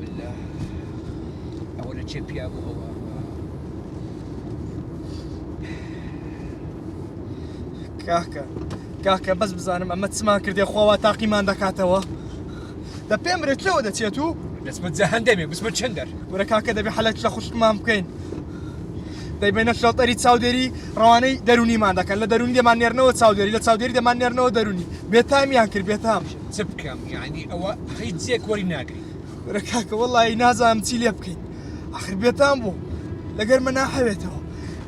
بالله ئەوە چێ پیا بوو ئەوە کاکە بەس بزانم ئەمە چمان کردێ خۆوا تاقیمان دەکاتەوە دە پێم برێت لەوە دەچێت و دەستمت جەهەندەمێ بسمت چەندەر وەرە کاکە دەبێ حەلەت لە خوشکمان بکەین دەیبێنە شڵتەری چاودێری ڕەوانەی دەرونیمان دەکەن لە دەرونی دەمان نێرنەوە چاودێری لە چاودێری دەمان نێرنەوە دەرونی بێتامیان کرد بێتام چ بکەم یعنی ئەوە هیچ جێک وەری ناگری وەرە کاکە وەڵڵی نازانم چی لێ بکەین ئاخر بێتام بوو لەگەر من ناحەوێتەوە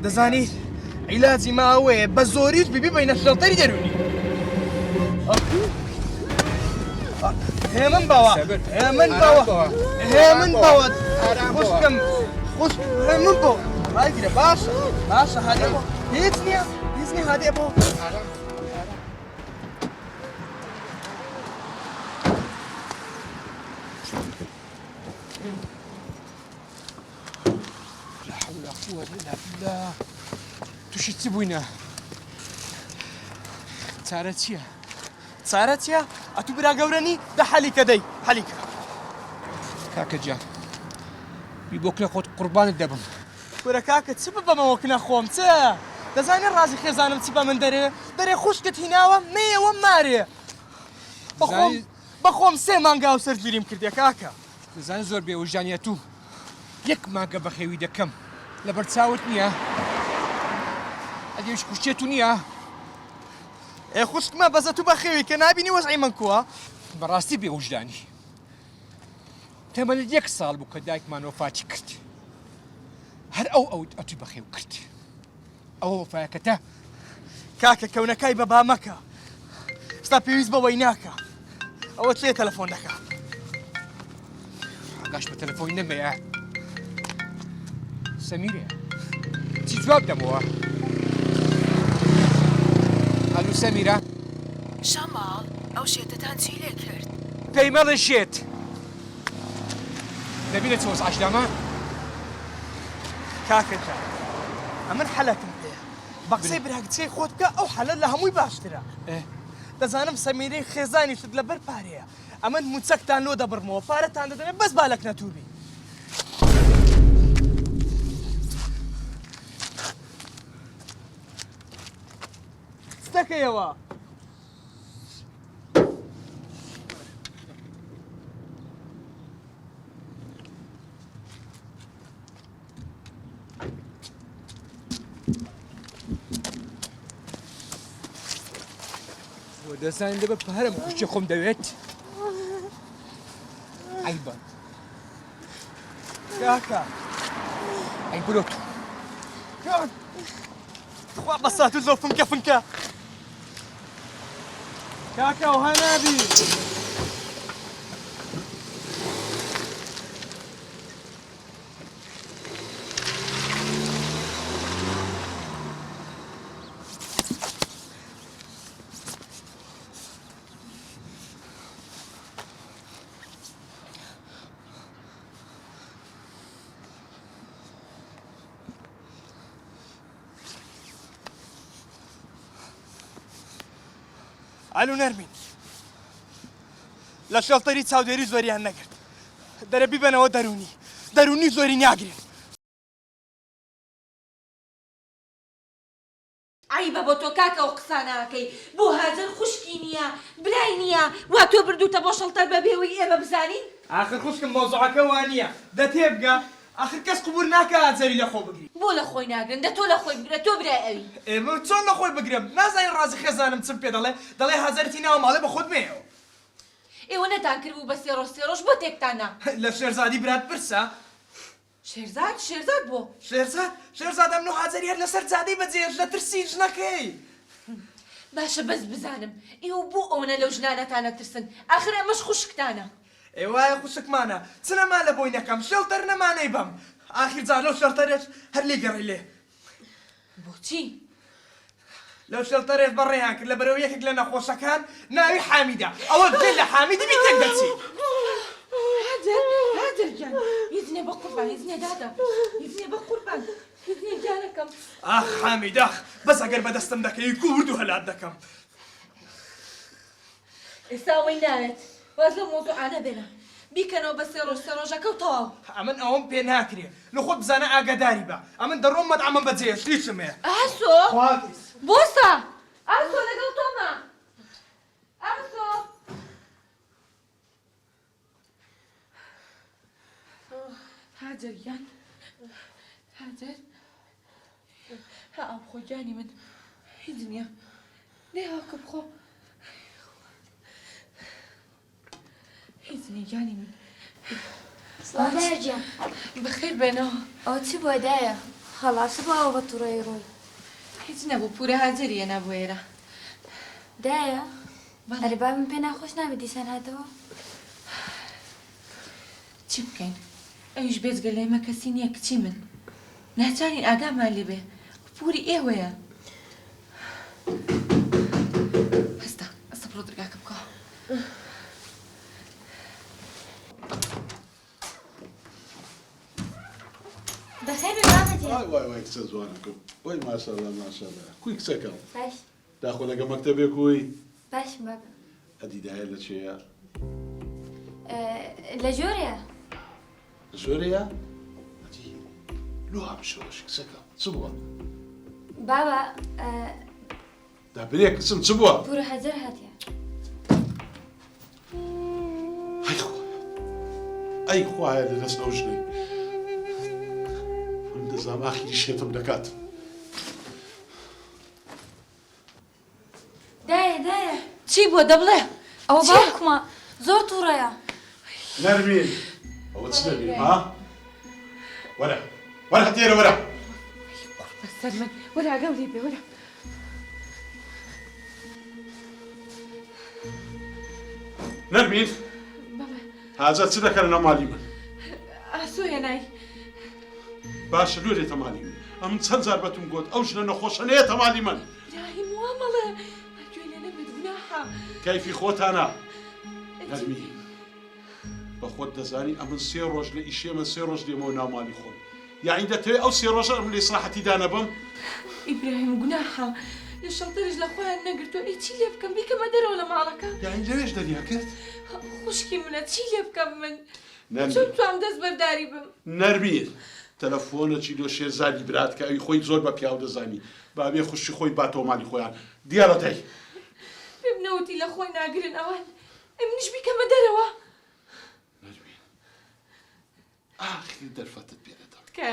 دەزانی عیلاجی ماوەیە بە زۆریت ببینە شڵتەری دەرونی هێمن باوە هێمن باوە هێمن باوە خوشکم خوشک هێمن بۆ ڕایگرە باشە هادێ بۆ هیچ نییە هادێ بۆ لا حول ولا قوة إلا بالله تووشی چی بووینە چارە چییە؟ چارە چییە؟ ئەتوو برا گەورەنی دە حەلیکە دەی حەلیکە کاکە گیان بی بۆ کلە خۆت قوربانت دەبم وەرە کاکە چ ببەمەوە کنە خۆم چ دەزانێت ڕازی خێزانم چی بە من دەرێ خوشکت هیناوە مێەوە مارێ بەخۆم سێ مانگا و سەرگیریم کردێ کاکە دەزانێت زۆر بێوەژانیەت و یەک مانگە بەخێوی دەکەم لەبەر چاوت نییە ئەدێش کوشتێت و نییە خوشکمە بەزە تو بەخێوی کە نابینی وەزعی من کووە بەڕاستی بێوەژدانی تەمەنت 1 ساڵ بوو کە دایکمان وەفاتی کرد هەر ئەو ئەتوی بەخێو کرد ئەوە وەفایەکەتە کاکە کەونەکای بەبا مەکە ستا پێویست بەوەی ناکە ئەوە چێ تەلەفۆن دەکا ئاگاش بە تەلەفۆنی نەمەیە سەمیرە چی جواب دەمەوە ئەلو سەمیرە شەماڵ ئەو شێتتان چی لێ کرد پێی مەڵێ شێت دەبینە چۆس ئاشدامە کاکە جان ئەمن حەلەکم پێە بە قسەی براکچەی خۆت بکە ئەو حەلە لە هەمووی باشترە دەزانم سەمیرەی خێزانی شت لەبەر پارەیە ئەمن موچەکتان لۆ دەبڕمەوە پارەتان دەدەنێت بەس بالەک نەتووبی ستەکەیەوە دەزانین دەبە پارەم کوشتێ خۆم دەوێت عیبە کاکە ئەی برۆ تو خوا بەسات و زۆ فنکە کاکە ئەوها نابی ئالو نەرمین لە شەڵتەری چاودێری زۆریان نەگرت دەرە بیبەنەوە دەرونی زۆری ناگرن عیبە بۆ تۆ کاکە ئەو قساناکەی بۆ هاجر خوشکی نییە برای نییە وا تۆ بردووتە بۆ شەڵتەر بەبێەوەی ئێمە بزانین ئاخر خوشکم مۆزوعەکە وان نییە دە تێبگە ئاخر کەس قبول ناکە ئاجەری لە خۆ بگری بۆ لە خۆی ناگرن دە تۆ لە خۆی بگرە تۆ برای ئەوی ئێمە چۆن لە خۆی بگرم نازانین ڕازی خێزانم چم پێ دەڵێ هازارەتی ناوە ماڵێ بە خۆت مێەوە ئێوە نەتان کردبوو بە سێڕۆژ بۆ تێکتانە لە شێرزادی برات پرسە شێرزاد بۆ شێرزاد ئەم نوو هازاری هەر لەسەر جادەی بەجێش لە ترسی ژنەکەی باشە بەس بزانم ئێوە بۆ ئەوەنە لەو ژنانەتانە ترسن ئاخر ئەمەش خوشکتانە ئێوایە خوشکمانە چ نەما لە بۆی نەکەم شەڵتەر نەمانەی بەم ئاخر جار لەو شەڵتەرێش هەر لێ گەڕی لێ بۆچی؟ لەو شەڵتەرێش بەڕێیان کرد لە بەرەو یەکێک لە نەخۆشەکان ناوی حامیدە ئەوە بێ لە حامیدی بیتێک دەچی هاجر جان هیچنێ بە قوربان هیچنێ دادا هیچنێ بە قوربان هیچنێ جانەکەم ئاخ حامید ئاخ بەس ئەگەر بەدەستم دەکەی گورد و هەلات دەکەم ئێستا ئەوەی ناوێت واز لەو مۆزوعانە بێنە بیکەنەوە بە سێ ڕۆژ سێ ڕۆژەکە و تەواو. ئەمن ئەوم پێ ناکرێ لە خۆت بزانە ئاگاداری بە ئەمن دەڕۆمەت ئەمە بەجێ شلیچمێ ئاسۆ بۆسە ئاسۆ لەگەڵ تۆمە ئاسۆ هاجر یان هاجر ها ئەم خۆگیانی من هیچ نییە نێهاکە بخۆ هیچ نییە گیانی من دایە گیان بەخێر بێنەوە ئەو چی بۆ دایە خەڵاسە بۆەوە بە تووڕێی ڕۆی هیچ نەبوو پورە هاجریە نەبوو ئێرە دایە ئەرێ با من پێ ناخۆش نابێت دیسان هاتەوە چی بکەین ئەویش بێجگە لە ئێمە کەسی نییە کچی من ناچارین ئاگامان لێبێ پوری ئێوەیە هەستا ئەستا بڕۆ دەرگاکە بکە بەخێر بابەتێ وای کچە جوانەکەم وای ماشەڵڵا ماشەڵڵا کوی کچەکەم باش داخۆ لەگە مەکتەبێک کوی باش بابە ئەدیدایە لە چێیە لە ژۆرەیە زۆرەیە ئەدی لۆ هەمشەوەش کچەکەم چ بووە بابە دابرێ کچم چ بووە پورە هەجر هاتیە ئەی خوایە لە دەست ئەو ژنەی من دەزانم ئاخیری شێتم دەکات دایە چی بووە دەبڵێ ئەوە باوکمە زۆر تووڕەیە نەرمین ئەوە چ دەبێ ها وەرە وەرە هەتێرە وەرە بەسەر من وەرە ئاگام لێ بێ وەرە نەرمین هاجر چ دەکەن لە ماڵی من ئاسۆیە نای باشە لێرێتە ماڵی من ئەم چەند جار بەتون گوت ئەو ژنە نەخۆشە نەیەتە ماڵی من راهیم وا مەڵێ گوێ لێ نەبێت گوناحە کەیفی خۆتانە نەرمین بە خۆت دەزانی ئەمن سێ ڕۆژ لە ئیشێمە سێ ڕۆژ دێمەوە ناومالی خۆم یاعین دەتەوێت ئەو سێ ڕۆژە ئەم لە ئیسراحەتیدا نەبم ئیبراهیم گوناحە لە شەڵتەرش لە خۆیان نەگرتووە ئەی چی لێ بکەم بیکەمە دەرەوە لە ماڵەکە یاعین لەوێش دەریا کرد خوشکی منە چی لێ بکەم من نەرمین چۆن توام دەست بەرداری بم نەرمین تەلەفۆنەکی لۆ شێرزادی برات کە ئەوی خۆی زۆر بە پیاو دەزانی بابێ خوشی خۆی باتەوە مالی خۆیان دیارەتەی پێم نەوتی لە خۆی ناگرن ئەوان ئەی منیش بیکەمە دەرەوە نەرمین ئاخی دەرفەتت پێ دەدەم کە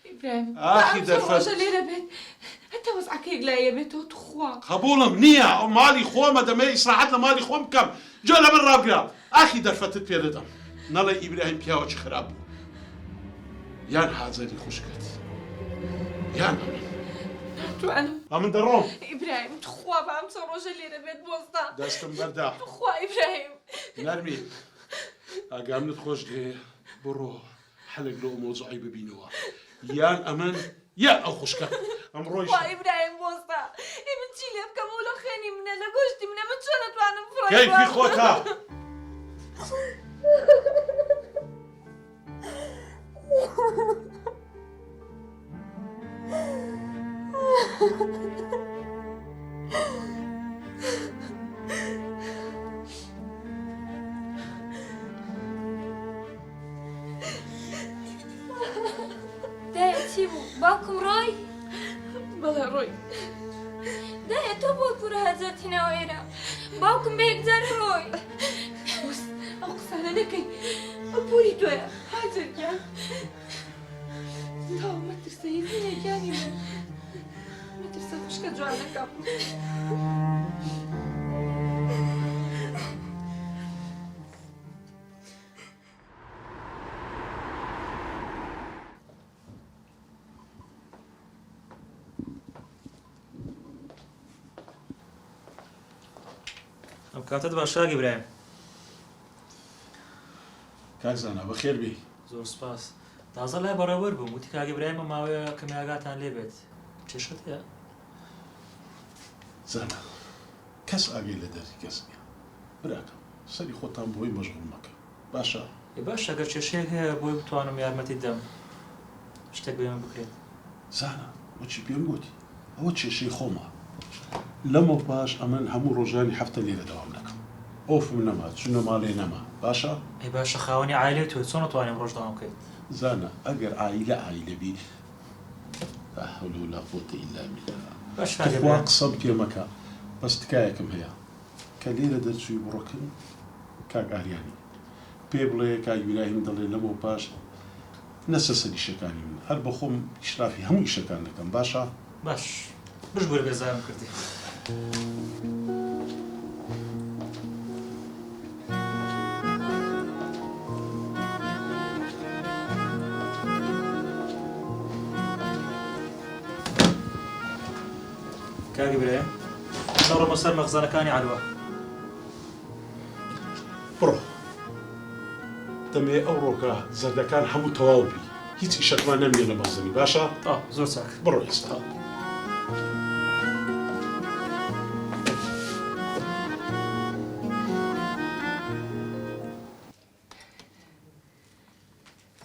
ئیبراهیم ئاخی دەرفەت ڕۆژە لێرە بێت هەتا وەزعەکەیەک لایە بێتەوە توخوا قبولم نییە ئەو مالی خۆمە دەمێ ئیسراحەت لە مالی خۆم بکەم جۆ لە من ڕابگرا ئاخی دەرفەتت پێ دەدەم نەڵێ ئیبراهیم پیاوەکی خراپ بوو یان حاجەری خوشکت یان ناتوانم ئەمن دەڕۆم ئیبراهیم توخوا بە ئەم چەند ڕۆژە لێرە بێت بۆستا دەستم بەردا توخوا ئیبراهیم نەرمین ئاگامت خۆش دێ بڕۆ حەلێک لەو مۆزوعی ببینەوە یان ئەمن یان ئەو خوشکە ئەمڕۆی وا ئیبراهیم بۆستا ئێ من چی لێ بکەم و لە خوێنی منە لە گۆشتی منە من چۆن نەتوانم فڕۆی کەیفی خۆتە دایە چی بوو باوکم ڕۆی بەڵێ ڕۆی دایە تۆ بۆ پورە هەجر تینەوە ئێرە باوکم بە یەکجار ڕۆی ئەو قسانە نەکەی ئەو پوری تۆیە حاجەرگیان تاو مەترسە هیچ گیانی من مەترسە خوشکە جوانەکەم ئەم کاتت باشا ئیبراهیم کاکزانە بەخێر بی زۆر سپاس تازە لای بەڕێوەەر بووم وتی کاک ئیبراهیمە ماوەیە کەمی ئاگاتان لێ بێت چێشت هەیە زانە کەس ئاگەی لە دەری کەس نییە براکەم سەری خۆتان بۆی مەشغوڵ مەکە باشە باش ئەگەر کێشەیەک هەیە بۆی بتوانم یارمەتی دەم شتێک بێمە بکرێت زانە وەچی پێم گوتی ئەوە کێشەی خۆمە لەمە پاش ئەمن هەموو ڕۆژانی هەفتە لێرە دەوام دەکەم ئۆف من نەما چونە ماڵێ نەما باشە ئەی باشە خاوەنی عایلێ تۆ چۆن نتوانین ڕۆژ داوام بکەین زانە ئەگەر ئایلەبی لا حول ولا قوة إلا بالله باش تخوا قسەم پێ مەکە بەس تکایەکم هەیە کە لێرە دەرچووی بڕۆکن کاک ئاریانی پێ بڵێ کاک ویلاهیم دەڵێ لەمە پاش نەسە سەریشەکانی من هەر بە خۆم ئیشرافی هەموو ئیشەکان دەکەم باشە باش بژگوورە بێزارم کردی کاگی برێ نەڕۆمە سەر مەخزانەکانی عەلوە بڕۆ دەمێ ئەو ڕۆکە زەردەکان هەموو تەواو بی هیچ ئیشەکمان نەمێ لە مەخزنی باشە زۆر چاک بڕۆ ئێستا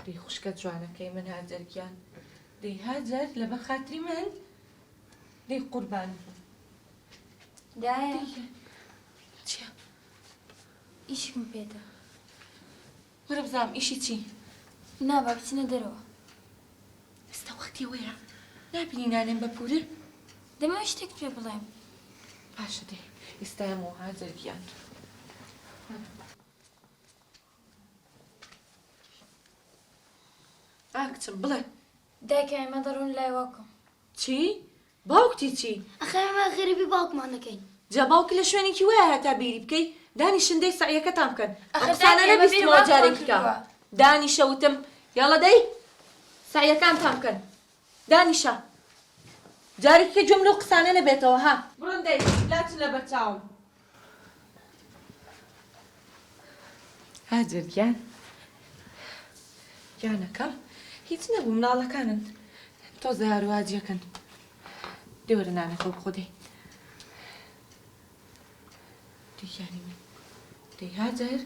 دەی خوشکە جوانەکەی من هاجەرگیان دەی هاجەر لە بە خاتری من دەی قوربان دایە چیە ئیشم پێدا وەرە بزانم ئیشی چی نابا بچینە دەرەوە ئێستا وەختی وەیە نابینی نانێن بە پورە دەمەوە شتێک پێ بڵێم باشە دەی ئێستایەمەوە هاجەرگیان کچم بڵێ دایکە ئێمە دەڕۆن لای واکەم چی باوکتی چی ئەخە ئێمە غەریبی باوکمان دەکەین جا باوکی لە شوێنێکی وایە هەتا بیری بکەی دانی شندەی سەعیەکەتان بکەن ئەخە ئەقسانە دایکە نەبیست بەبێ وە واکمان جارێکیکە کردووە. دانی شەوتم یاڵە دەی سەعیەکانتان بکەن دانیشە جارێکیکە جۆم لەو قسانە نەبێتەوە ها بڕۆن دەی لاتن لە بەرچاوم هاجرگیان گیانەکەم هیچ نەبوو مناڵەکانن تۆزە هەروواجیەکەن دێوەرە نانەکە بخۆ دەی دیگیانی من دەی هاجر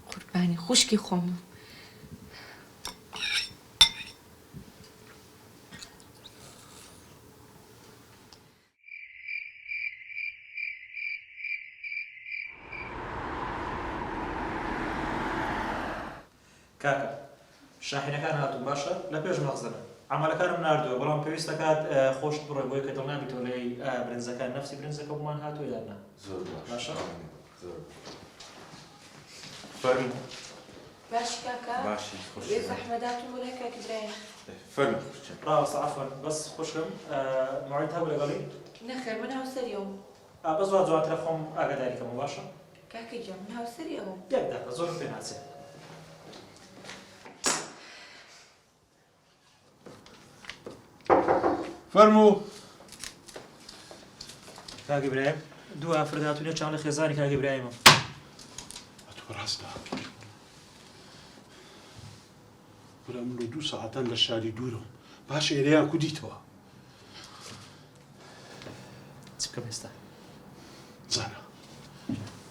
قوربانی خوشکی خۆم کاکە شاحینەکان هاتوون باشە لە پێش مەخزنە عملەکانم ناردووە بەڵام پێویست دەکات خۆشت بڕۆی بۆی کە دڵنابی تۆ لەی برنجەکان نەفسی برنجەکە بمان هاتووە یان نا زۆر باشە زۆر فەرمو باش کاکە باشی خوش بێ زەحمەداتون بۆ لای کاکی برایە فەرمو خوشم ڕاوەستە عەفوەن بەس خوشکم ماوەیت هەبوو لەگەڵی نەخێر من هاوسەریەوە بەس وا جوانترە خۆم ئاگاداریکەم باشە کاکە گیان من هاوسەریەوە یەک دەقە زۆر پێ ناچێت فەرموو کاگی برایم دوو ئافرەت چاوم لە خێزانی کاگی برایمە ئەتۆ ڕاستە وەرە من لە 2 ساعەتان لە شاری دوورم باش ئێرەیان کودیتەوە چ بکەم ئێستا زانە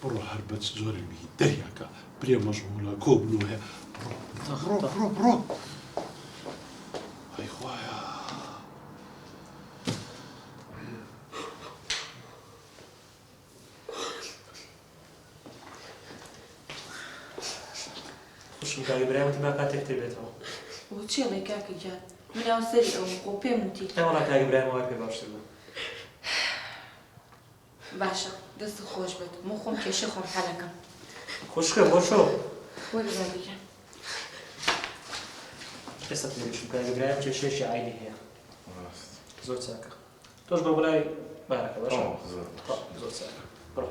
بڕۆ هەر بەچ زۆرمی دەریاکە برێ مەشغوڵە کۆبنەوە هەیە بڕۆ ئەی خوایە خوشم کاگی برایمەتی با کاتێک تر بێتەوە بۆ چێڵێ کاکە گیان من هاوسەریەوە خۆ پێم وتی وڵا کاگی برایمە وای پێ باشتر بوو باشە دەست خۆش بێت مۆ خۆم کێشە خۆم حەلەکەم خوشکم بۆ شۆ وەرە بابیگەن ئێستا پێویستم کاگی برایم کێشەیەکی عینی هەیە زۆر چاکە تۆش بە بڵای بارەکە باشە زۆر چاکە بڕۆ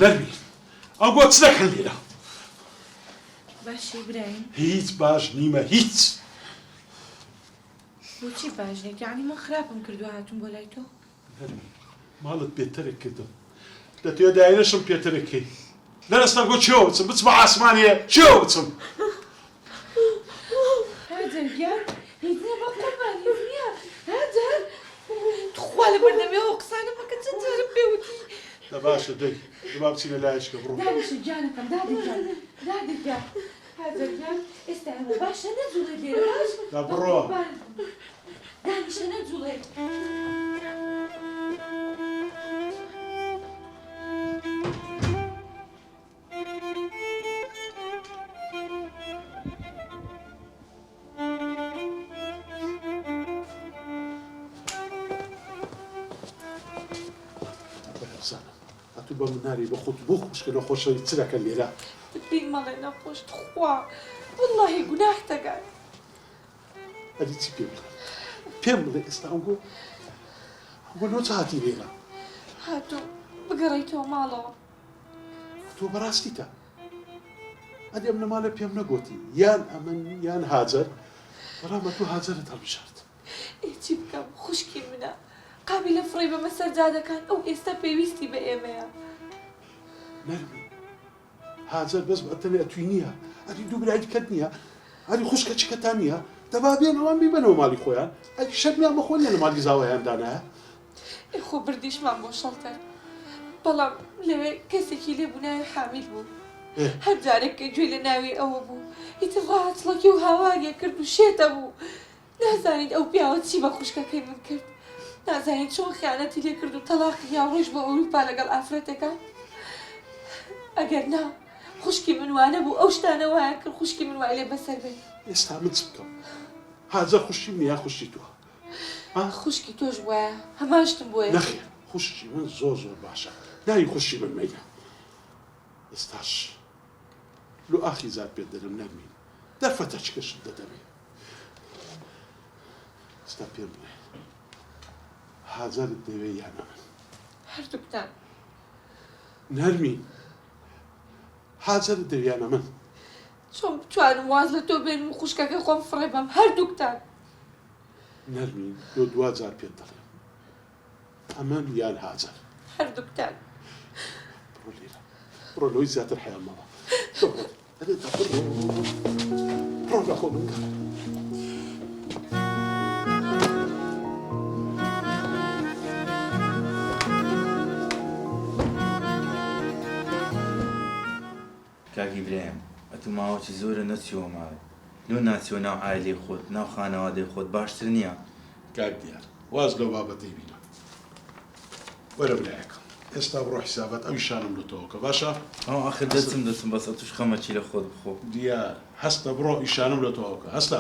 نەرمی ئەو بۆ چ دەکەن لێرە باشی برایم هیچ باش نیمە هیچ بۆچی باش نیت یعنی من خراپم کردووە هاتوون بۆ لای تۆ نەرمی ماڵت بێتەرێک کردم لە توێ داینەشم پێتەرەکەی لەرەستا بۆ چێوە بچم بچمە ئاسمانیە چێوە بچم هاجر گیان هیچ نییە بە قوربان هیچ نییە هاجر تخوا ولا بردمي هو قصانة ما كنت تجرب بيوتي. لا باشا دي ما بتصير لا يشكي برو. داني شجانكم دادي جان هذا الجان استعمل باشا نزل يدير باشا. لا برو. داني شنزل. هتبقى من ناري بخوت بوخ مشكلة خوش يتصلك الليلة. تبين مالنا خوش تخوا والله قناح تقع. هذه تبي بيملي استعنقو. أقول له تعاتي ليلة. هاتو بقريتو مالو. تو براستيتا. هذه من ماله بيمنا قوتي يان أمن يان هاجر. ولا ما تو هاجر تربشرت. إيه بكم خشكي منا. قابل فريبة مسجادة كان أو إستبي ويستي بإيميا. نرمي هاجر بس بقتني أتوينيها هذه دوب العيد كدنيها هذه خشكة شكتانيها تبابين وان بيبنوا مالي خويا هذه شدني أما خويا أنا مالي زاوية عندنا إخو برديش مع بوشلتر بلا لو كسكي لبناي حامل بو هجارك جوي لناوي أو بو يتغاط لك وهواجي كردو شيت أبو نازاني أو بياو تسيبا خشكة كي من كرد نازاني شون خيانتي لي كردو طلاقي يا ورج بأوروبا لقل أفرتك أجرنا خشكي من وانا بو أوشتانا واكل خشكي من وعلي بسر بي استعمل سبكم هذا خشي مني خشيتوها خشكي تو جوا هماشتم بوي نخي خشي من زوزو باشا لا يخشي من مية استاش لو أخي زاد بيدر من المين دفتش كشدة دمي استبير مني هذا الدوي أنا هردوكتان نرمين هذا الدوي أنا من شون بتوان موازلة تو بين مخشكا كي خوم فريبام هردوكتان نرمين لو دوازار بيدر أمان يان هذا هردوكتان برو ليلة برو لو يزات الحياة مرة برو لأخو منك کاکی برایم ئەتو ماوەی زۆرە نەچیوە ماوێ لۆ ناچیوە ناو ئایلەی خۆت ناو خانەوادەی خۆت باشتر نییە کاک دیار واز لەو بابەتەی بینە وەرە برایەکە ئێستا بڕۆ حیسابەت ئەو شانم لە تۆکە باشە آخر دەچم بەس ئەتوش خەمەچی لە خۆت بخۆ دیار هەستە بڕۆ ئیشانم لە تۆکە هەستە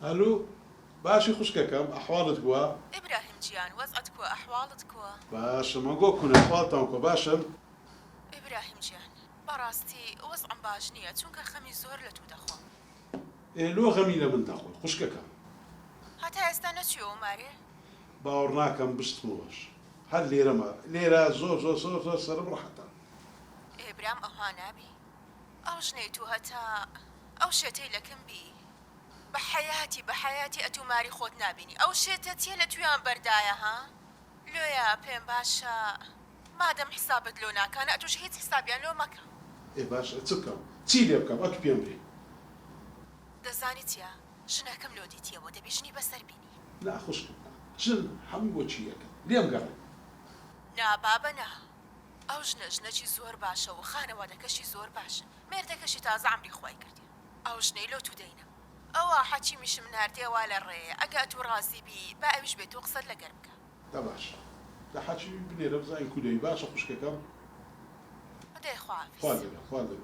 الو باشي خوشككم احوالك كوا ابراهيم جيان وضعت كوا احوالت كوا باشا ما قوكن احوالتهم كوا باشا ابراهيم جيان براستي وضع باجنية چونك خمي زور لتو دخو إيه لو غميلة من داخل خوشككم حتى استنى شو ماري باورناكم بستموش هل ليرة ما ليرة زور سر براحتها ابراهيم اوهانابي او جنيتو هتا او شتي لكم بي بحياتي أتو ماري خوت نابيني أو شيتتي لتويان بردايا ها لو يا بين باشا ما دام حسابت لونا كان أتو شهيد حسابيان لو مكا إيه باشا اتسكم تيلي بكم أتو بيمري دزانيتيا شنا كم لو ديتيا ودا بيشني بسر بيني لا خوشكم جن حمي وجهيك ليم قال نا بابا نا أو جنا شي زور باشا وخانة ودا كشي زور باشا ميردا كشي تازع عمري خواي كردي أو جني لو تدينا أو حكي مش من هارتي ولا الري أجت وراسي بي بقى مش بتوقصد لقربك تباش لا حكي بني ربزاين كودي باشا خوشككم بدي خوافي فاضل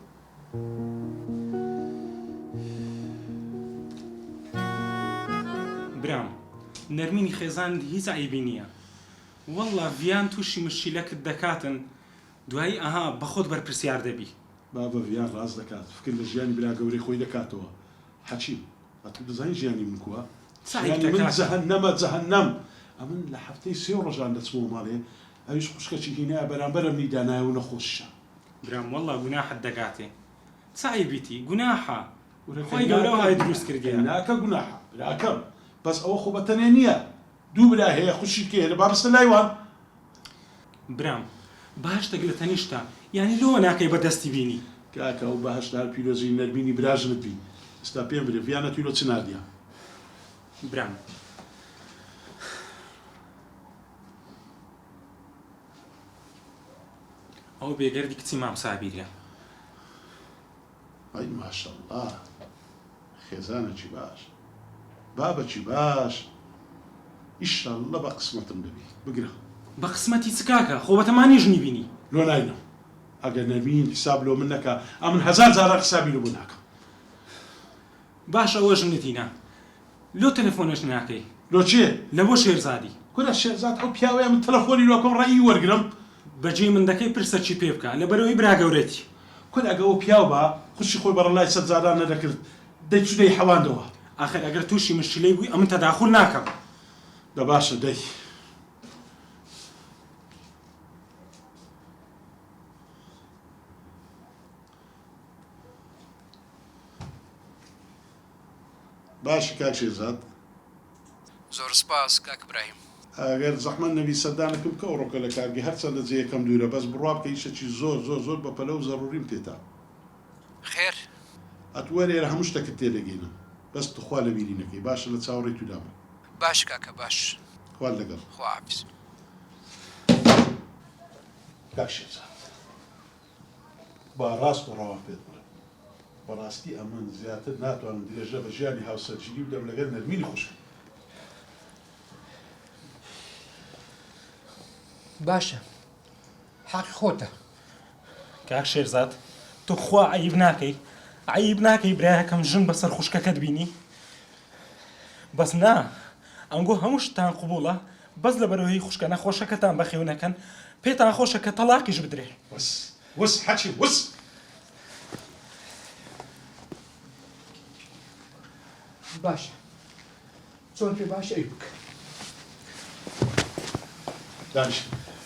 برام نەرمینی خێزان هیچ عیبی نییە وەڵڵا ڤیان تووشی مشکیلەکت دەکاتن دوایی ئەها بەخۆت بەرپرسیار دەبی بابا ڤیان ڕاست دەکات فکر لە ژیانی برا گەورەی خۆی دەکاتەوە حەچی ئەتو دەزانین ژیانی من کووە ژیانی من جەهەنەم ئەمن لە هەفتەی سێ ڕۆژان دەچمەوە ماڵێ ئەویش خوشکەکی هینایە بەرامبەرم میدانایە و نەخۆششە برام وەڵڵا گوناحت دەگاتێ چ عیبیتی گوناحە خۆی گەورە وهای دروست کردیە ناکە گوناحە براکەم بەس ئەوە خۆ بەتەنێ نییە دوو برا هەیە خوشی کێ لە بابستە لایوان برام باشتێک لە تەنیشتە یعنی لۆ ناکەی بەدەستی بینی کاکە ئەو بەهشتار پیرۆزی نەرمینی براژنت بی ئێستا پێم برێ ڤیانە توی لۆ چ نادیە برام ئەو بێگەردی کچی مام سابیریە ئەی ماشەڵڵا خێزانێکی باش بابەکی باش ئیشەڵڵا بە قسمەتم دەبی بگرە بە قسمەتی چ کاکە خۆ بەتەمانی ژنی بینی لۆ ناینە ئەگەر نەبین حساب لۆ من نەکە ئەمن هەزار جارە حسابی لە بۆ ناکەم باش ئەوە ژنتینە لۆ تەلەفۆنەش ناکەی لۆ چێ لە بۆ شێرزادی کورە شێرزاد ئەو پیاوەیە من تەلەفۆنی لۆکەم ڕێی وەرگرم بەجێ من دەکەی پرسەرچی پێ بکە لە بەرەوەی براگەورەتی کورە ئەگە ئەو پیاو بە خوشی خۆی بەڕەلای سەد جاران نەدەکرد دەی چ دەی حەواندەوە ئاخر ئەگەر تووشی مشکلەی بووی ئەمن تەداخل ناکەم دە باشە دەی باشی کاک شێرزاد زۆر سپاس کاک براهیم ئەگەر زەحمەت نەبی سەردانەکەم بکە ڕۆکە لە کارگی هەرچەندە جێیەکەم دوورە بەس بڕوا بکە ئیشەکی زۆر زۆر زۆر بە پەلە و زەڕووریم تێتا خێر ئەتوەرێرە هەموو شتێکت تێدەگەینم بەس تخوا لە بیرینەکەی باشە لە چاوەڕێی تودامە باش کاکە باش خوال لەگەڵ خواحافیز کاک شێرزاد با ڕاست و ڕەوا پێت بڵێم بەڕاستی ئەمن زیاتر ناتوانم درێژە بە ژیانی هاوسەرگیری بدەم لەگەڵ نەرمینی خوشک باشە حەقی خۆتە کاک شێرزاد تۆ خوا عیب ناکەی عیب ناکەی برایەکەم ژن بەسەر خوشکەکەت بینی بەس نا ئەنگۆ هەموو شتان قوبوڵە بەس لە بەرەوەی خوشکە نەخۆشەکەتان بەخێو نەکەن پێتان خۆشە کە تەلاقیش بدرێ وس حەچی وس باشە چۆن پێ باشە ئەی بکە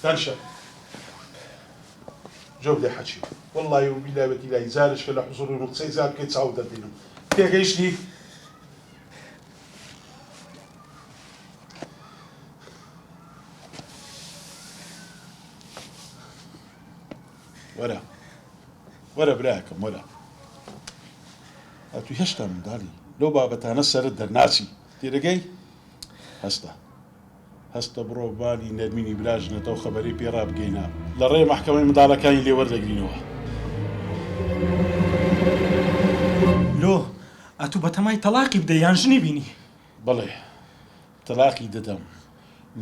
دانشە جۆ بدە حەچی وەڵڵی و بیلاوەتی لای زارش کە لە حوزوڕ و قسەی زار بکەی چاو دەبینم تێگەیشتی وەرە براکەم وەرە ئەتوی هێشتا منداڵی لەو بابەتانە سەرت دەرناچی تێدەگەی هەستە بڕۆ بانی نەرمینی براژنێتەوە خەبەری پێ ڕابگەینە لە ڕێی مەحکەمەی منداڵەکانی لێ وەردەگرینەوە لۆ ئەتوو بەتەمای تەلاقی بدە یان ژنی بینی بەڵێ تەلاقی دەدەم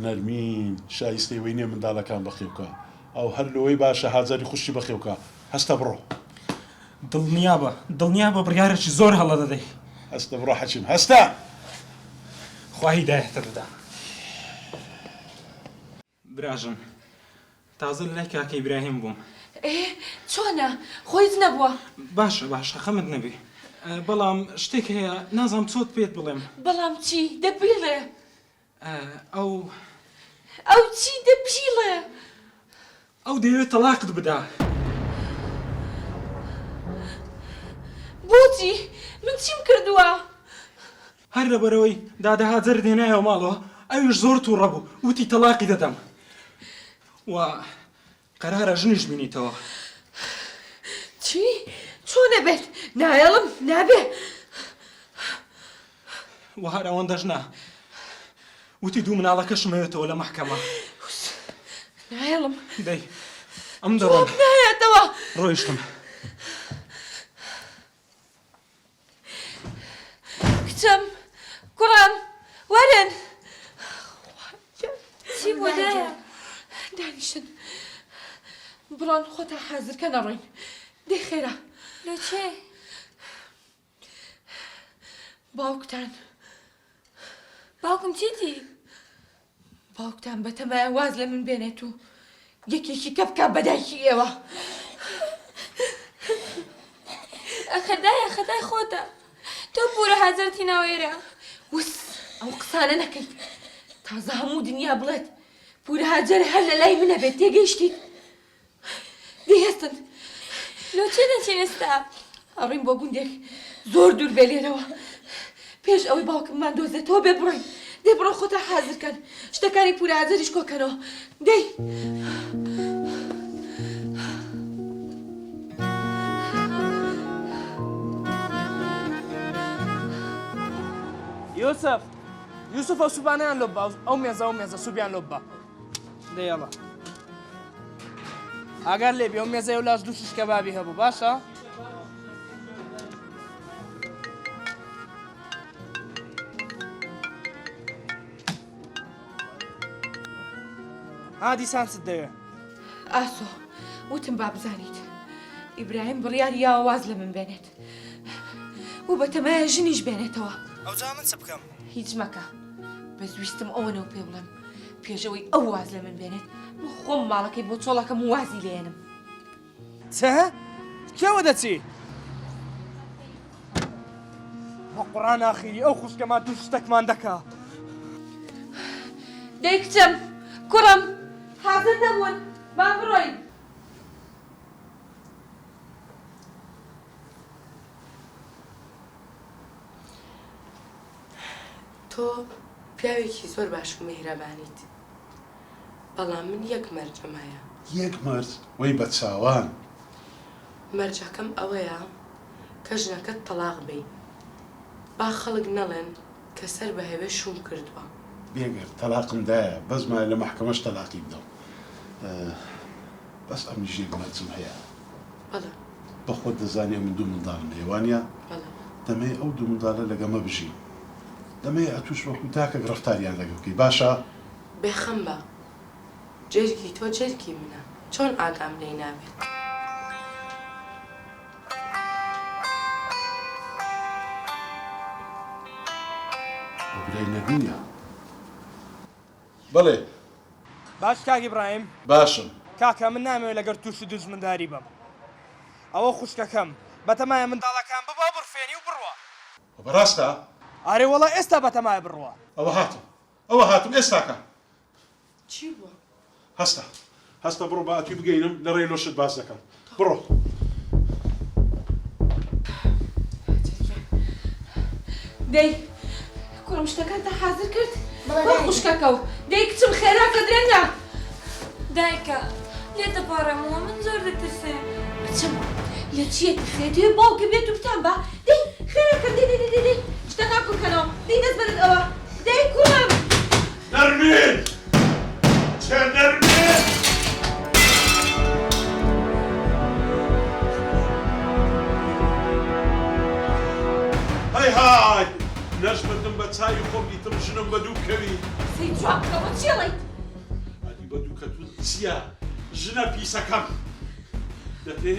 نەرمین شایستەی وەینێ منداڵەکان بەخێوکە ئەو هەر لەوەی باشە حاجەری خوشتی بەخێوکە هەستە بڕۆ دڵنیا بە بڕیارێکی زۆر هەڵە دەدەی هەستە بڕۆ حەچیم هەستە خوا هیدایەتە بدا براژن تازە لە لای کاکە ئیبراهیم بووم چۆنە خۆیت نەبووە باشە خەمت نەبێ بەڵام شتێک هەیە نازانم چۆت پێت بڵێم بەڵام چی دەبیڵێ ئەو چی دەبیڵێ ئەو دەیەوێت تەلاقت بدا بۆچی من چیم کردووە هەر لەبەرەوەی دادەهاجر دێنایەوە ماڵەوە ئەویش زۆر تووڕە بوو وتی تەلاقی دەدەم و قەرارە ژنیش بینیتەوە چی؟ چۆنە بێت؟ نایەڵم نابێ و هەر ئەوەندەش نا وتی دوو مناڵەکەشمەوێتەوە لە مەحکەمە نایەڵم دەی ئەم دەڕۆم نایەتەوە ڕۆیشتم کچەم کوڕم وەرن چی بۆ دایە؟ دانیشن بڕۆن خۆتان حازرکە نەڕۆین دەی خێرا لە چێ؟ باوکتان باوکم چیتی؟ باوکتان بەتەمایە واز لە من بێنێت و یەکێکی کە بکە بەدایکی ئێوە ئەخەدایە خەدای خۆتە تۆ پورە حەزەرتی ناوێرە وس ئەو قسانە نەکەیت تازە هەموو دنیا بڵێت پورە هاجەر هەر لە لای منە بێت تێگەیشتیت دەهێستن لۆ چێ دەچێن ئێستا؟ ئەڕۆین بۆ گوندێک زۆر دوور بێ لێرەوە پێش ئەوەی باوکممان دۆزێتەوە بێ بڕۆین دەی بڕۆ خۆتە حازرکەن شتەکانی پورە هاجەریش کۆکەنەوە دەی يوسف يوسف او سوبانيان لبا او ميزه سوبيان لبا ده يلا اگر لي بيوم ميزه ولاش دوشش كبابي هبو باشا هادي سانس الدوية ئاسۆ وتم با بزانیت ئیبراهیم بڕیاری یاواز لە من بێنێت و بەتەمایە ژنیش بێنێتەوە او جا من سبكم هیچ مەکە بەس ویستم ئەوەنەوە پێ بڵێم پێشەوەی ئەو واز لە من بێنێت من خۆم ماڵەکەی بۆ چۆڵەکەم وازی لێنم چه؟ كيف ودتي؟ بقران اخيري او خوش كمان دوشتك ما عندك دەی کچەم کوڕم حازر نەبوون با بڕۆین تۆ پیاوێکی زۆر باش و مهرەبانیت بەڵام من یەک مەرجەم هەیە یەک مرد وەی بە چاوان مەرجەکەم ئەوەیە کە ژنەکەت تەلاق بی با خەڵک نەڵێن کە سەر بە هەوێ شوم کردووە بێگەر تەلاقم دایە بەزمایە لە مەحکەمەش تەلاقی بدەم بەس ئەم ژێک مەرجم هەیە بەڵێ بەخۆت دەزانێ من دوو منداڵم هێوانە بەڵێ دەمەوێت ئەو دوو منداڵە لەگەمە بژین دەمەوێت ئەتوش وەکو تاکە گرفتاریان لەگە بکەی باشە بێخەم بە جێرگی تۆ جێرگی منە چۆن ئاگام لێی نابێت برای نەبینە بەڵێ باش كاك ابراهيم باشم كاكا من نامي ولا قرتوش دوز من داري بم او خوشك كم بتمايا من دالا كان بابا برفيني وبروا بەڕاستە اري والله استا بتمايا بروا ئەوە هاتم ئێستاکە چی بووە؟ هەستە بڕۆ بە ئەتوی بگەینم لە ڕێی لۆشت باز دەکەم بڕۆ دەی کوڕم شتەکانتە حازر کرد وە خوشکەکە و دەی کچم خێراکە درێنگە دایکە لێ دەپارەمەوە من زۆر دەترسێ کچم لە چیە ترسێت توێ باوکە بێت و بتان بە دەی خێراکە دەی شتەکان کوڕکەنەوە دەی دەست بەرت ئەوە دەی کوڕم نەرمین چێ نەرمین هاي نەژبردم بە چای خۆم دیتم ژنم بە دوو کەوی سەی جوابکەوە چێڵیت ئەدی بە دوو کەتون چییە ژنە پیسەکەم دەتێ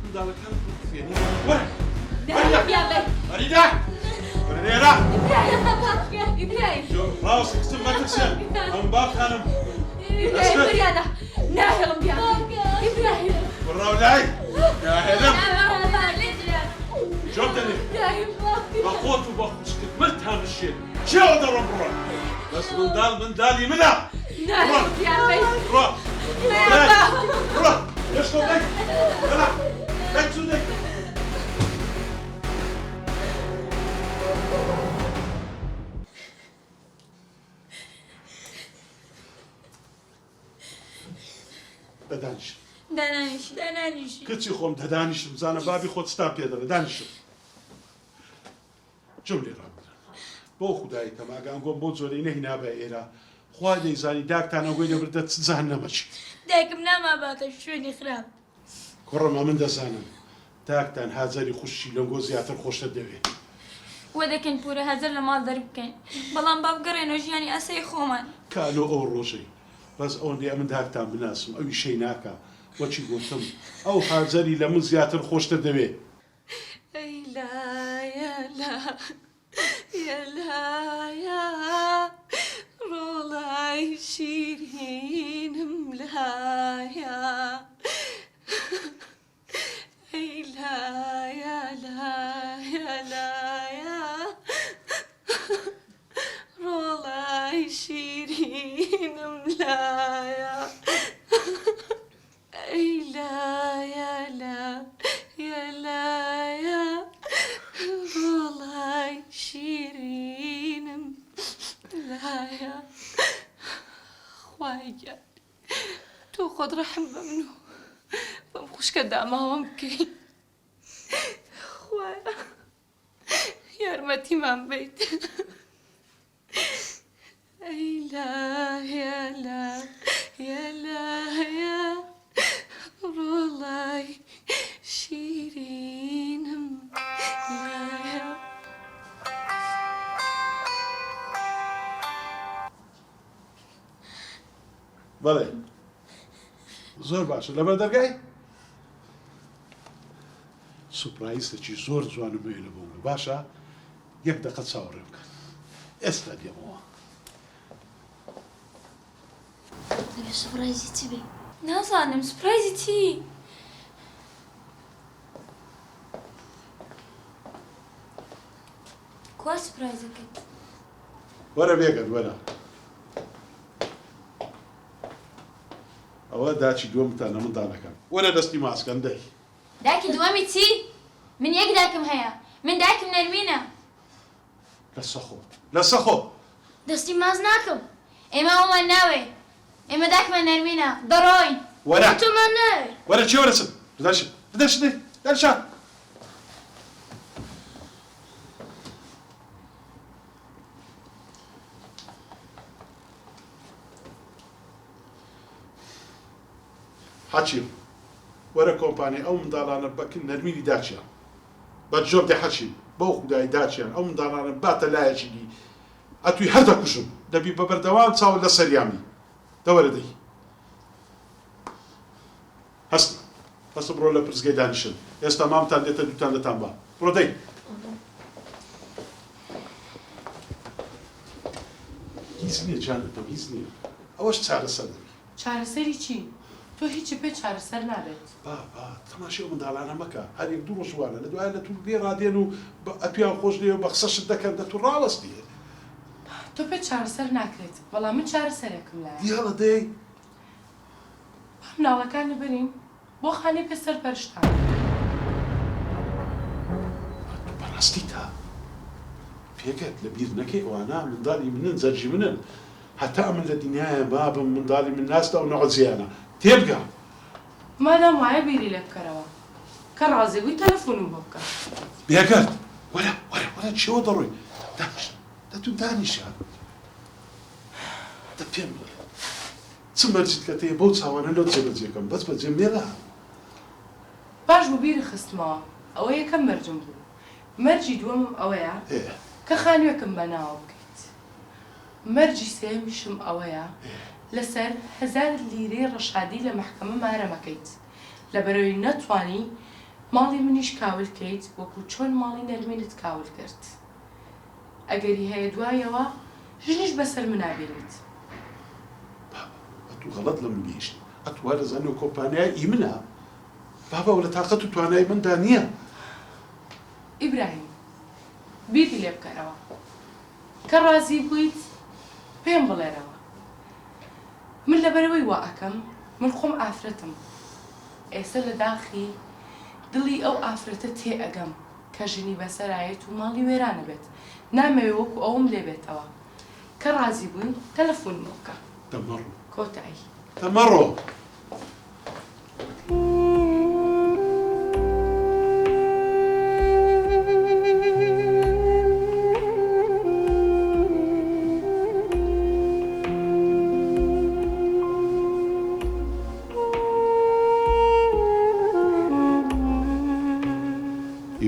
منداڵەکان بفێنی وەرە ئەریدا وەرە لێرە ڕاوسی کچم مەترسێن ئەم باخانم بریانە ناهێڵم ئیبراهیم بڕاو لای ناهێڵم جۆم دەنێ بە خۆت و بە خوشکت مرتانشێن چێوە دەڕۆم بڕۆ بەس منداڵی منە بڕۆ بڕۆ هێشتۆ دەی دەی چوو دەی دەدانیشم دانانیشی کچی خۆم دەدانیشم زانە بابی خۆت ستا پێ دەڵێ دانیشم جم لێ ڕابدرن بۆ خودایی تەماگان گۆم بۆ جۆرەی نەهینا بە ئێرە خوا دەیزانی داکتانەوەی لەبردە جان نەمەچی دایکم ناماباتە شوێنی خراپ کوڕمە من دەزانم داکتان هاجری خوشی لەنگۆ زیاتر خۆشتە دەوێت وە دەکەن پورە هەزار لە ماڵ دەربکەین بەڵام با بگەڕێنەوە ژیانی ئەسەی خۆمان کالۆ ئەو ڕۆژەی بەس ئەوەندەی ئەمن داکتان بناسم ئەوی شەی ناکە وەچی گوتم ئەو هاجری لە من زیاتر خۆشتە دەوێت ڕۆڵای شیرینم لایە ئەی لایە لایە لایە ڕۆڵای شیرینم لایە ئەی لایە لایە لایە ڕۆڵای شیرینم لایە خوای گیان تۆ خۆت ڕەحم بە من و بەم خوشکە داماوەم بکەی خوایە یارمەتیمان بیت شیرینم لایە بەڵێ زۆر باشە لەبەر دەرگای سوپرایزێکی زۆر جوانم بێ لە بۆمە باشە یەک دەقەت چاوەڕێ بکەن ئێستا دێمەوە دەبێت سوپرایزی چی بێ؟ نازانم سوپرایزی چی؟ کوا سوپرایزەکەت؟ وەرە بێگەن وەرە ئەوە داچی دووەمتانە منداڵەکەم وەرە دەستی ماسکەن دەی دایکی دووەمی چی؟ من یەک دایکم هەیە من دایکم نەرمینە لە سەخۆ دەستی ماز ناکەم ئێمە ئەومان ناوێ ئێمە دایکمان نەرمینە دەڕۆین وەرە تۆمان ناوێ وەرە چی وەرەچن بدەشت دەرشا حەچیم وەرە کۆمپانی ئەو منداڵانە بەکن نەرمینی داچیان بە جۆم دێ حەچیم بەو خودایی داچیان ئەو منداڵانە باتە لایەکی دی ئەتوی هەر دەکوژم دەبی بە بەردەوام چاوە لە سەریامی دەوەرە دەی هەست بڕۆ لە پرسگەی دانیشن ئێستا مامتان دێتە دووتان دەتان بە بڕۆ دەی هیچ نییە جانتم هیچ نییە ئەوەش چارەسەر دەبی چارەسەری چی؟ تۆ هیچی پێ چارەسەر نابێت با تەماشای ئەو منداڵانە مەکە هەر یەک دوو ڕۆژ وانە لە دوایە لە تو لێ ڕادێن و ئەتویان خۆش لێ بە قسەشت دەکەن دە تو ڕاوەستیە تۆ پێ چارەسەر ناکرێت بەڵام من چارەسەرێکم لایە دیاڵە دەی مناڵەکانی برین بۆ خانەی پێسەر پەرشتان بەڕاستی تا پێکەت لە بیر نەکەی ئەوانە منداڵی منن جەرجی منن هەتا من لە دنیایە بابم منداڵی من ناستا و نەوە جیانە تێبگە مادام وایە بیری لێ بکەرەوە کە ڕازی بووی تەلەفۆنم بۆ بکە بێگەر وەرە چێوە دەڕۆی دەتو دانیشە دە پێم بڵێ چ مەرجیت کە تێ بەو چاوانە لەو جێبەجێکەم بەس بەجێ مێڵە باش بوو بیری خستمەوە ئەوە یەکەم مەرجم بوو مەرجی دووەمم ئەوەیە کە خانوێکم بەناوە بکەیت مەرجی سێمیشم ئەوەیە لەسەر 1000 لیرەی ڕەشادی لە مەحکەمە مارەمەکەیت لەبەرەوەی نەتوانی ماڵی منیش کاول کەیت وەکو چۆن ماڵی نەرمینت کاول کرد ئەگەری هەیە دوایەوە ژنیش بەسەر منابێنیت ئەتو غەڵەت لە من گەیشت ئەتووا دەزانێ و کۆمپانیای ئی منە بابا و لە تاقەت و توانای مندا نییە ئیبراهیم بیری لێ بکەرەوە کە ڕازی بوویت پێم بڵێرەوە من لەبەرەوەی وا ئەەکەم من خۆم ئافرەتم ئێستا لە داخی دڵی ئەو ئافرەتە تێ ئەگەم کە ژنی بەسەرایەت و ماڵی وێرانە بێت نامەوێ وەکو ئەوم لێ بێتەوە کە ڕازی بووین تەلەفۆن بکە دەمەڕ کۆتایی دەمەڕۆ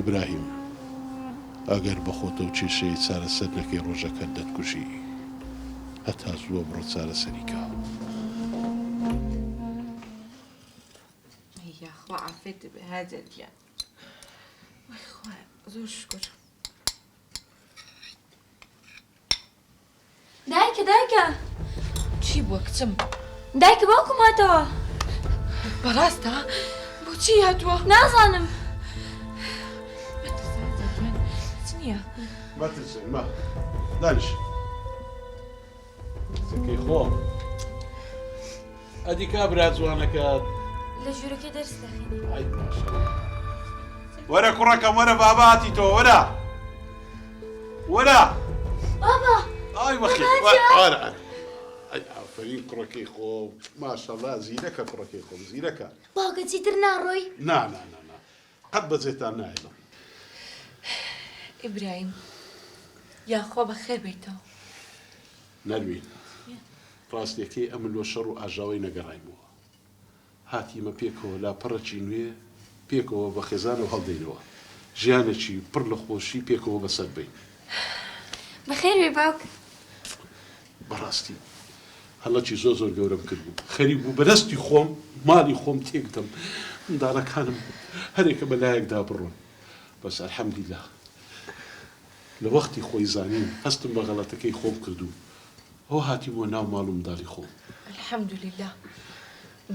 ئیبراهیم ئەگەر بەخۆتە و کێشەی چارەسەر نەکەی ڕۆژەکەت دەتکوژی هەتا زووە بڕۆ چارەسەریکە یاخوا عافێت بێ هاجر گیان وای خوایە زۆر شکر دایکە چی بووە کچم دایکە باوکم هاتەوە بەڕاستە بۆچی هاتووە نازانم مەترسێن ما دانیش زەکەی خۆم ئەدی کابرا جوانەکەت لە ژوورەکەی دەرس دەخێنێ وەرە کوڕەکەم وەرە بابا هاتی تۆ وەرە بابا ئای بەخێر وەرە ئەی ئافرین کوڕەکەی خۆم ماشەڵڵا زیرەکە کوڕەکەی خۆم زیرەکە باوکە چیتر ناڕۆی نا قەت بەجێتان نایڵم ئیبراهیم یاخوا بەخێر بیتەوە نەروین ڕاستیەکەی ئەمن لۆ شەڕ و ئاژاوی نەگەڕایمەوە هاتیمە پێکەوە لاپەڕەکی نوێ پێکەوە بە خێزان و هەڵدەینەوە ژیانێکی پڕ لە خۆشی پێکەوە بەسەر بین. بەخێر بێ باوک. بەڕاستی هەڵەکی زۆر گەورەم کرد بوو خەریک بوو بەدەستی خۆم ماڵی خۆم تێکدەم منداڵەکانم هەرێکە بەلایەکدا بڕۆن بەس ئەلحەمدولیلا لە وەختی خۆی زانیم هەستم بە غەڵەتەکەی خۆم کردو ئەو هاتیمەوە ناو ماڵ و منداڵی خۆم. الحەمدولیلا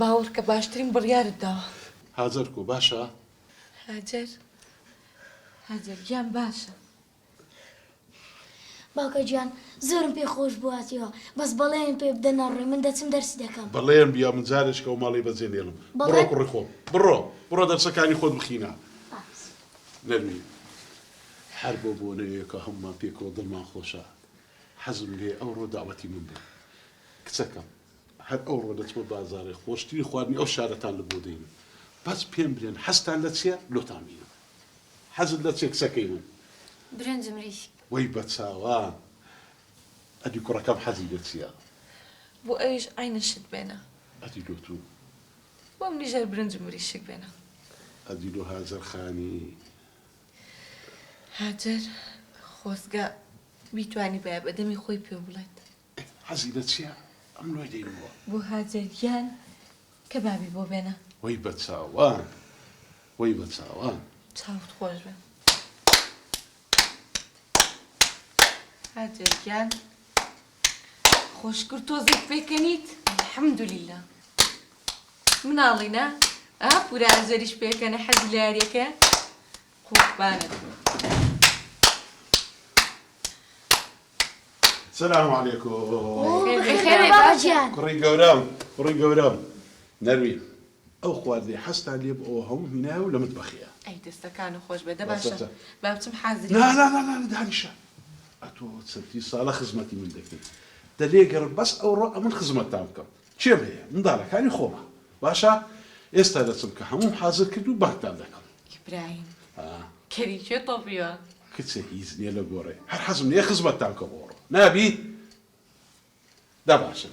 باوەڕ کە باشترین بڕیارت داوە. هاجەر کۆ باشە؟ هاجەر گیان باشە. باوکە گیان زۆرم پێ خۆش بواتیەوە بەس بەڵێن پێ بدە ناڕێ من دەچم دەرسی دەکەم. بەڵێن بیا من جارێکە و ماڵی بەجێنێڵم. بڕۆ کوڕی خۆم بڕۆ دەرسەکانی خۆت بخینە. نەرمی هەر بۆ بۆنەیەکە هەمومان پێکەوە دڵمان خۆشە حەزم لێ ئەوڕۆ داوەتی من بێ کچەکەم هەر ئەوڕۆ دەچمە بازارێ خۆشتری خواردنی ئەو شارەتان لە بۆ دەین بەس پێم برێن هەستان لە چیە لۆتان بینە حەزت لە چێ کچەکەی من برنجم ریش وەی بە چاوان ئەدی کوڕەکەم حەزی لە چیە بۆ ئەویش عینشت بێنە ئەدی لۆتو بۆ منیژەر برنجم ریشک بێنە ئەدی لۆ هاجەر خانی هاجر خۆزگە بیتوانی بە بەدەمی خۆی پێ بڵێت حەزی لە چیە ئەم لۆی دەینەوە بۆ هاجرگیان کە بابی بۆ بێنە وەی بە چاوان وەی بە چاوان چاوت خۆش بێ هاجرگیان خۆشکرد تۆزێک پێکەنیت الحەمدولیلا مناڵینە پورە ئازەریش پێکەنە حەز لە یاریەکە قوبانت السلام عليكم. خير باجان. كوري قورام. نروي. أو خواردي حست علي بأوهم هنا ولا مطبخية. أي دستكانو خوش بدا باشا. بابتم حاضر. لا دهنشا. أتو تسبتي صالة خدمتي من ذكي. دليل بس أو رأى من خدمة تامكم. شيم هي من دارك يعني خوما. باشا استهدت سمك هموم حاضر كدو بحث عندكم. إبراهيم. كريشة طبيعة. كتسه يزني لا غوري هر حزم لي خدمه تاعك غورو نبي دابا شنو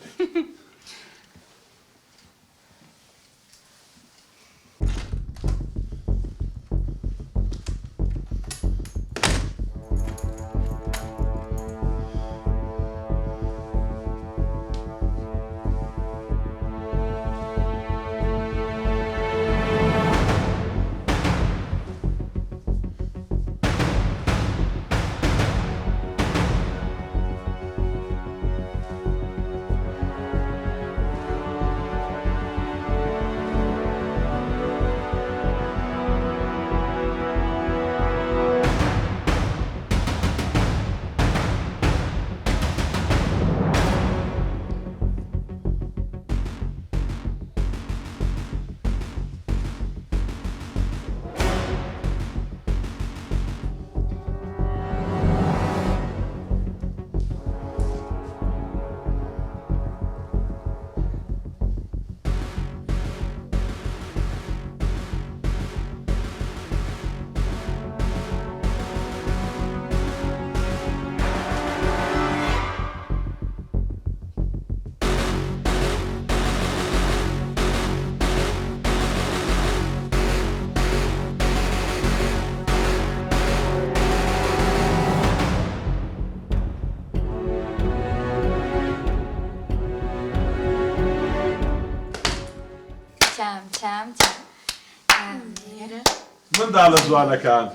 من داڵە جوانەکان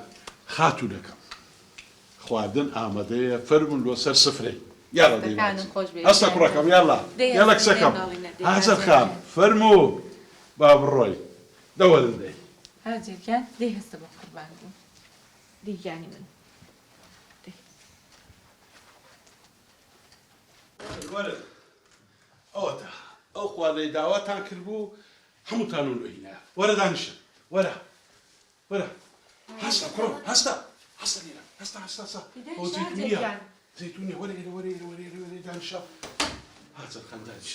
خاتوو دەکەم خواردن ئامادەیە فەرمون لۆ سەر سفرەی یاڵە هەستە کوڕەکەم یاڵە کچەکەم هاجەر خان فەرموو با بڕۆی دەوەرن دەی هاجرگیان دەی هەستە بە قوربان بوو دیگیانی من ئەوەتە ئەو خواردەی داواتان کردبوو هەمووتان و لۆینە وەرە دانیشن وەرە هستا كرو هستا لينا هستا هو زيتونية ولا دانشا هذا الخان دانش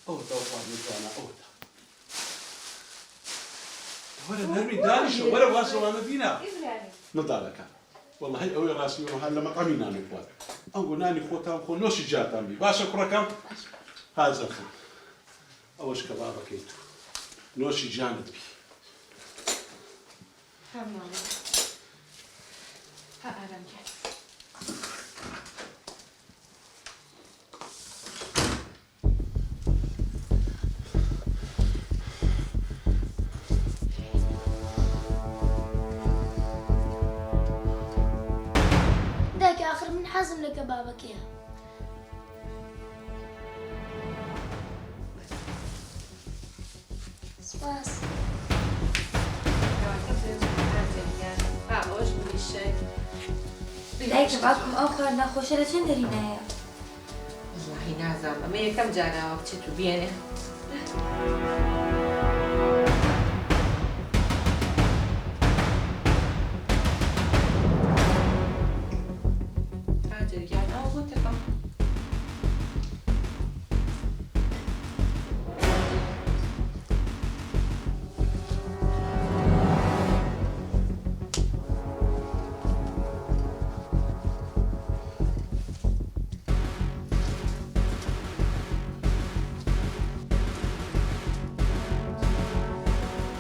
أو توقع مجانا ولا نرمي دانش ولا واصل أنا فينا نضالك والله هي أوي راسي وهلا مطعمينا نقول أنقول ناني خوتام خو نوش جاتام بي باشا كركم هذا الخان أوش كبابك كيتو نۆشی جانت بی. ئارام کرد. داك آخر من حازم لك بابك يا سپاس. دایکە باوکم ئەو خوارد ناخۆشە لە چەند دەرینایە؟ وڵڵاهی نازانم ئەمە یەکەم جاراوە بچێت و بێنێ. جەرگیان ئەو بۆ تەکەم.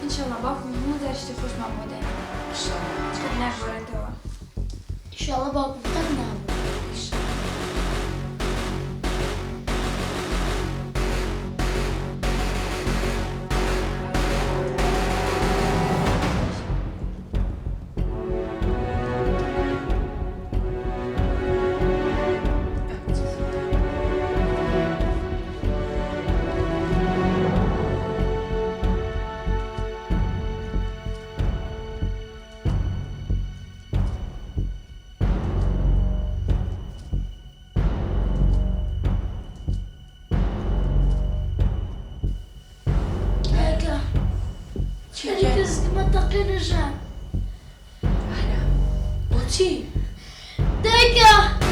ئینشەڵڵا باوکم هەموو جار شتی خۆشمان بۆ دێنێ. چکە ناگۆڕێتەوە. ئینشاڵڵا باوکم قەت نابوو. رجال أنا بوتي دايكا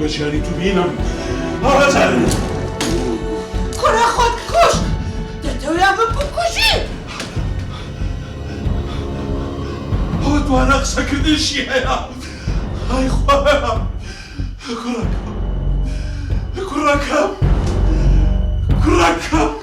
بشاری تو بینم آبتن کرا خود کش دەتەوێت بکوژی ئەوە توانە قسەکردنشی هەیە ئای خۆیە کوڕەکەم